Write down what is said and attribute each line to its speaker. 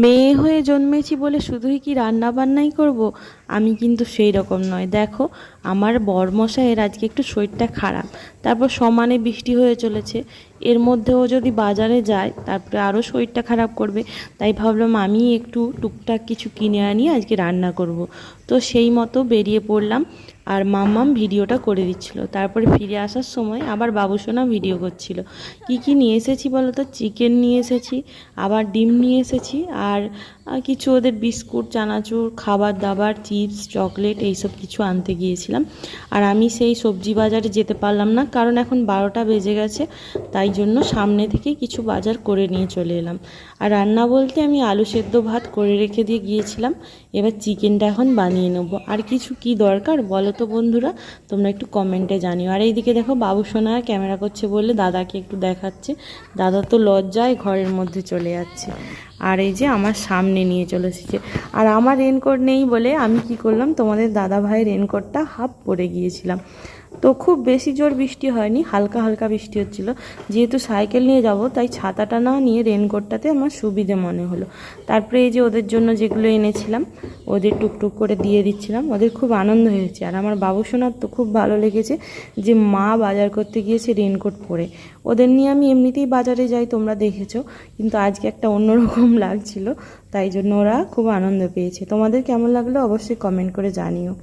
Speaker 1: মেয়ে হয়ে জন্মেছি বলে শুধুই কি রান্না বান্নাই করব? আমি কিন্তু সেই রকম নয়। দেখো, আমার বরমশাইয়ের আজকে একটু শরীরটা খারাপ, তারপর সমানে বৃষ্টি হয়ে চলেছে, এর মধ্যেও যদি বাজারে যায় তারপরে আরও শরীরটা খারাপ করবে। তাই ভাবলাম আমি একটু টুকটাক কিছু কিনে আনি, আজকে রান্না করব। তো সেই মতো বেরিয়ে পড়লাম, আর মাম্মাম ভিডিওটা করে দিচ্ছিল। তারপরে ফিরে আসার সময় আবার বাবুসোনা ভিডিও করছিল। কি নিয়ে এসেছি বলো তো? চিকেন নিয়ে এসেছি, আবার ডিম নিয়ে এসেছি, আর কিছু ওদের বিস্কুট, চানাচুর, খাবার দাবার, চিপস, চকলেট এইসব কিছু আনতে গিয়েছিলাম। আর আমি সেই সবজি বাজারে যেতে পারলাম না, কারণ এখন 12টা বেজে গেছে। তাই জন্য সামনে থেকেই কিছু বাজার করে নিয়ে চলে এলাম। আর রান্না বলতে আমি আলু সেদ্ধ ভাত করে রেখে দিয়ে গিয়েছিলাম, এবার চিকেনটা এখন বানিয়ে নেব। আর কিছু কি দরকার বলো তো বন্ধুরা, তোমরা একটু কমেন্টে জানিও। আর এইদিকে দেখো, বাবুসোনা ক্যামেরা করছে বলে দাদাকে একটু দেখাচ্ছে। দাদা তো লজ্জায় ঘরের মধ্যে চলে যাচ্ছে। আর এই যে আমার সামনে নিয়ে চলে এসেছে। আর আমার রেনকোট নেই বলে আমি কি করলাম, তোমাদের দাদা ভাইয়ের রেনকোটটা হাফ পরে গিয়েছিলাম। তো খুব বেশি জোর বৃষ্টি হয়নি, হালকা হালকা বৃষ্টি হচ্ছিল। যেহেতু সাইকেল নিয়ে যাব, তাই ছাতাটা না নিয়ে রেনকোটটাতে আমার সুবিধে মনে হলো। তারপরে এই যে ওদের জন্য যেগুলো এনেছিলাম, ওদের টুকটুক করে দিয়ে দিচ্ছিলাম। ওদের খুব আনন্দ হয়েছে। আর আমার বাবুসোনার তো খুব ভালো লেগেছে যে মা বাজার করতে গিয়েছে রেনকোট পরে। ওদের নিয়ে আমি এমনিতেই বাজারে যাই, তোমরা দেখেছো, কিন্তু আজকে একটা অন্যরকম লাগছিল, তাই জন্য ওরা খুব আনন্দ পেয়েছে। তোমাদের কেমন লাগলো অবশ্যই কমেন্ট করে জানিও।